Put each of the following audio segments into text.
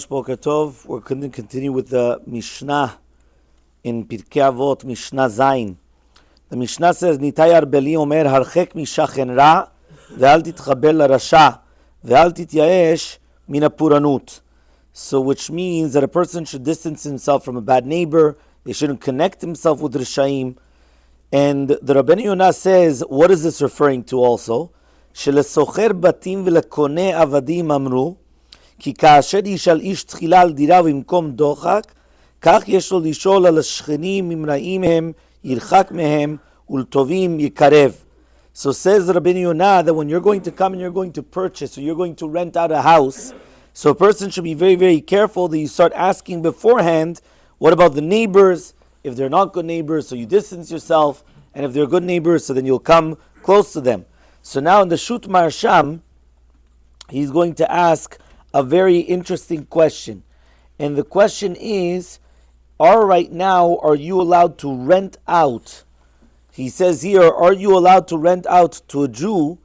Boker Tov. We're going to continue with the Mishnah in Pirkei Avot, Mishnah Zayin. The Mishnah says, Nitayar Beli Omer Harchek Mishachen Ra Ve'al Titchabel Rasha Ve'al Tityaesh Mina Puranut. So which means that a person should distance himself from a bad neighbor. They shouldn't connect himself with Rishaim. And the Rabbeinu Yonah says, what is this referring to also? Shelesocher batim v'lekone avadim amru כי כאשר ישאל איש תחילה על דירה במקום דוחק, כך יש לו לשאול על השכנים אם רעים הם, ירחק מהם, ולטובים יקרב. So says Rabbeinu Yonah that when you're going to come and you're going to purchase or you're going to rent out a house, so a person should be very, very careful that you start asking beforehand, what about the neighbors? If they're not good neighbors, so you distance yourself, and if they're good neighbors, so then you'll come close to them. So now in the Shut Marsham, he's going to ask a very interesting question. And the question is, right now, are you allowed to rent out? He says here, are you allowed to rent out to a Jew,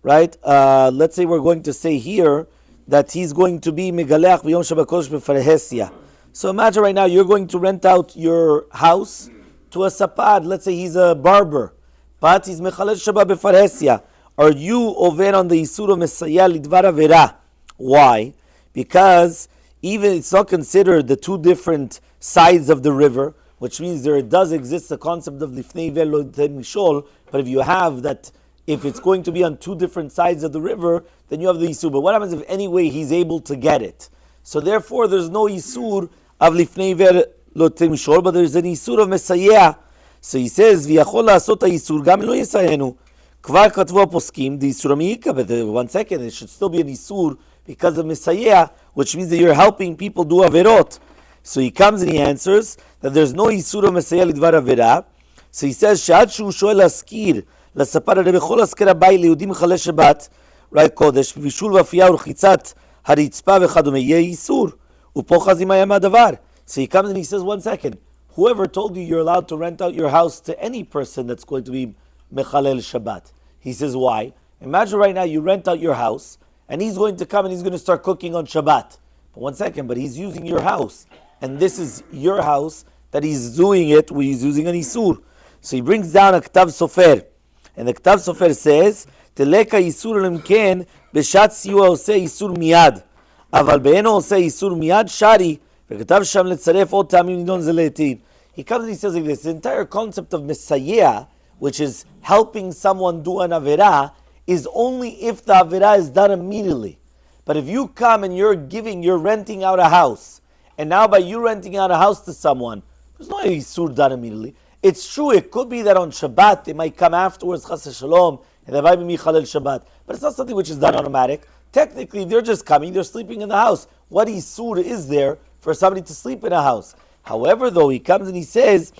right? Let's say we're going to say here that he's going to be Megaleach b'yom Shabbat b'farhesia. So imagine right now you're going to rent out your house to a sapad. Let's say he's a barber, but he's Mechalel Shabbat b'farhesia. Are you over on the Isur of Mesayah lidvar avera? Why? Because even it's not considered the two different sides of the river, which means there does exist the concept of lifnei ver lo mishol. But if you have that, if it's going to be on two different sides of the river, then you have the Isur. But what happens if anyway he's able to get it? So therefore there's no Isur of lifnei ver lo mishol, but there's an Isur of Mesayah. So he says, v'yachol la'asot ha'isur gam lo yisayenu. Kvar katvu poskim the Isur mi'ika. But 1 second, it should still be an Isur because of Mesayah, which means that you're helping people do Averot. So he comes and he answers that there's no Isur of Mesayah lidvar Avera. So he says, Sha'ad shu shoel askir l'sapar bechol asker habay liyudi mechalel Shabbat, right, kodesh, v'vishul v'afiyah u'rchitzat haritzpa v'chadome yeh Isur. Upo chazim hayam hadavar. So he comes and he says, 1 second, whoever told you you're allowed to rent out your house to any person that's going to be Mechalel Shabbat? He says, why? Imagine right now you rent out your house, and he's going to come and he's going to start cooking on Shabbat. But 1 second, but he's using your house. And this is your house that he's doing it where he's using an Isur. So he brings down a Ktav Sofer. And the Ktav Sofer says, Teleka Isur lemken beshat siwa ose Isur miyad. Aval be'eno ose Isur miyad shari. V'katav sham letzaref od ta'amim nidon zeletin. He comes and he says like this, the entire concept of Mesayah, which is helping someone do an Averah, is only if the Averah is done immediately. But if you come and you're renting out a house, and now by you renting out a house to someone, there's no Isur done immediately. It's true, it could be that on Shabbat, they might come afterwards, Chas Shalom, and they might be Mechalel Shabbat. But it's not something which is done automatic. Technically, they're just coming, they're sleeping in the house. What Isur is there for somebody to sleep in a house? However, though, he comes and he says,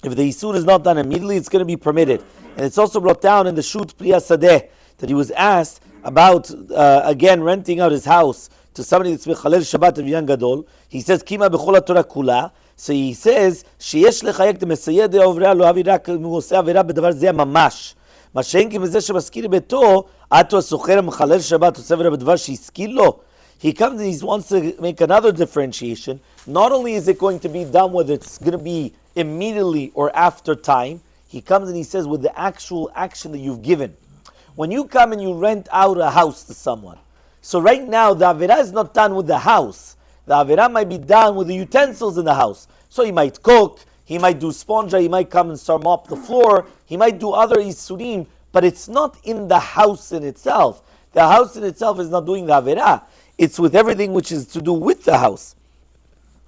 if the Isur is not done immediately, it's going to be permitted. And it's also brought down in the Shut Priya Sadeh that he was asked about, again, renting out his house to somebody that's Mechalel Shabbat of Yan Gadol. He says, Kima b'chol Torah kula. So he says, Sheyesh lechayek t'mesayeh de'ovrea lo havi rak m'oseh avera b'davar zeh mamash. Ma she'en ki b'zeh shemaskir beto, atu ha'socher Mechalel Shabbat oseh avera b'davar she'izkir lo. He comes and he wants to make another differentiation. Not only is it going to be done whether it's going to be immediately or after time, he comes and he says with the actual action that you've given. When you come and you rent out a house to someone, so right now the Averah is not done with the house. The Averah might be done with the utensils in the house. So he might cook, he might do sponja, he might come and start mop the floor, he might do other Isurim, but it's not in the house in itself. The house in itself is not doing the Averah. It's with everything which is to do with the house.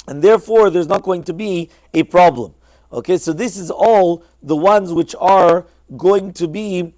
And therefore there's not going to be a problem. Okay, so this is all the ones which are going to be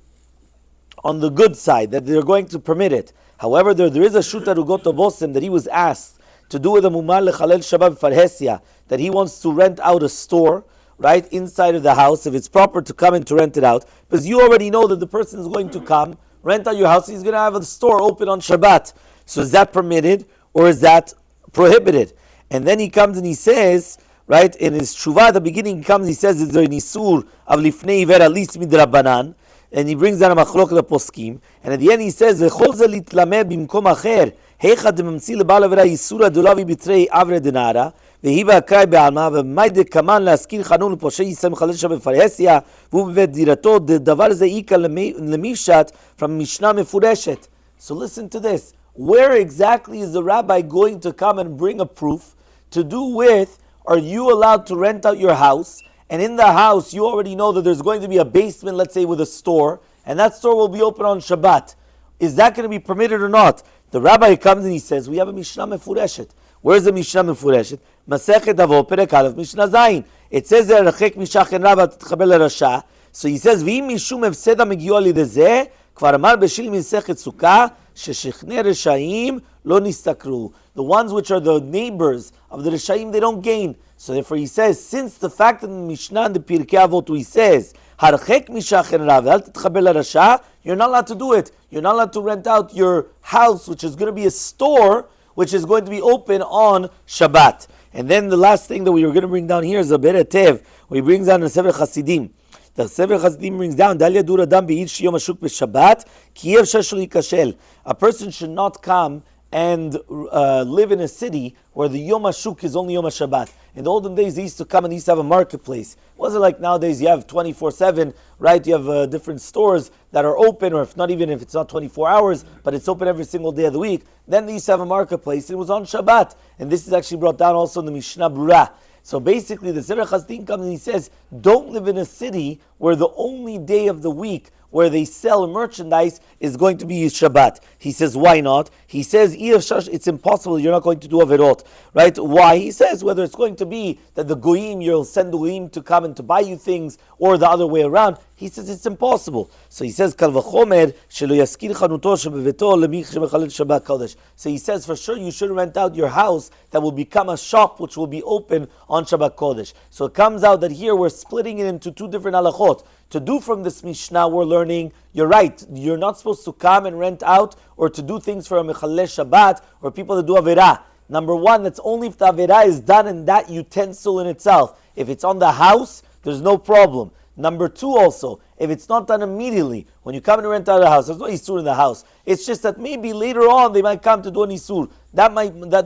on the good side, that they're going to permit it. However, there is a Shuta Rugot Bosim that he was asked to do with a Mumar Lechalel Shabbat Farhesia, that he wants to rent out a store, right, inside of the house, if it's proper to come and to rent it out. Because you already know that the person is going to come, rent out your house, he's going to have a store open on Shabbat. So is that permitted or is that prohibited? And then he comes and he says, right, in his Shuvah at the beginning, he comes, he says, is there an Isur of Lifnei Ver at least midrabanan? And he brings down a machlok the poskim. And at the end he says, V'chol ze litlamed bimkom acher, היכא דממציא לבעל עבירה איסורא דולא ביתרי אברי דנערא, והיא באקראי בעלמא, ומאי דקמן להזכיר חנון לפושעי ישראל מחלל שבת בפרהסיה, והוא בבית דירתו, דבר זה איכא למיפשט from משנה מפורשת. So listen to this. Where exactly is the rabbi going to come and bring a proof to do with, are you allowed to rent out your house? And in the house, you already know that there's going to be a basement, let's say, with a store, and that store will be open on Shabbat. Is that going to be permitted or not? The rabbi comes and he says, we have a Mishnah Mefureshet. Where's the Mishnah Mefureshet? Masechet Avot, Perek Aleph, Mishnah Zayin. It says there, Rechek Mishachen Rava Titchabel Rasha. So he says, V'im Mishum Efseda Megio Lidezeh, Kvar Amar Beshil Misechet Sukkah, Sheshechne Reshaim Lo Nistakru. The ones which are the neighbors of the Reshaim, they don't gain. So therefore he says, since the fact that in the Mishnah and the Pirkei Avot he says, Harchek Mishachen Rav, Al Titchabel Rasha, you're not allowed to do it. You're not allowed to rent out your house, which is going to be a store, which is going to be open on Shabbat. And then the last thing that we were going to bring down here is a Beretev, where he brings down the Sefer Chasidim. The Sefer Chasidim brings down, Dalia Dur Adam Be'id Yom HaShuk B'Shabbat, Ki Yev Sheshul Yikashel. A person should not come and live in a city where the Yom HaShuk is only Yom HaShabbat. In the olden days, they used to come and they used to have a marketplace. It wasn't like nowadays you have 24/7, right? You have different stores that are open, or if it's not 24 hours, but it's open every single day of the week. Then they used to have a marketplace. It was on Shabbat. And this is actually brought down also in the Mishnah Brura. So basically, the Sefer Chasidim comes and he says, don't live in a city where the only day of the week where they sell merchandise is going to be Shabbat. He says, why not? He says, it's impossible, you're not going to do Averot. Right? Why? He says, whether it's going to be that the Goyim, you'll send the Goyim to come and to buy you things, or the other way around, he says it's impossible. So he says, Kal v'chomer shelo yaskir chanuto shebeveto lemich shemechalel Shabbat Kodesh. So he says, for sure you should rent out your house that will become a shop which will be open on Shabbat Kodesh. So it comes out that here we're splitting it into two different halachot. To do from this Mishnah, we're learning, you're right, you're not supposed to come and rent out or to do things for a Mechalel Shabbat or people that do Averah. Number one, that's only if the Averah is done in that utensil in itself. If it's on the house, there's no problem. Number two also, if it's not done immediately, when you come and rent out a house, there's no Isur in the house. It's just that maybe later on they might come to do an Isur. That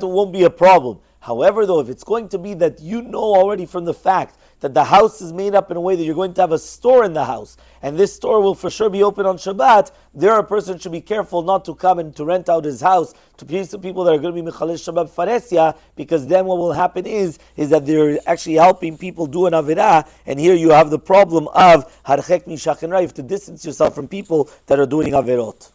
won't be a problem. However, though, if it's going to be that you know already from the fact that the house is made up in a way that you're going to have a store in the house, and this store will for sure be open on Shabbat, there a person should be careful not to come and to rent out his house to people that are going to be Mechalel Shabbat Faresia, because then what will happen is that they're actually helping people do an Avirah, and here you have the problem of Harchek Mishachin Ra, you have to distance yourself from people that are doing Avirot.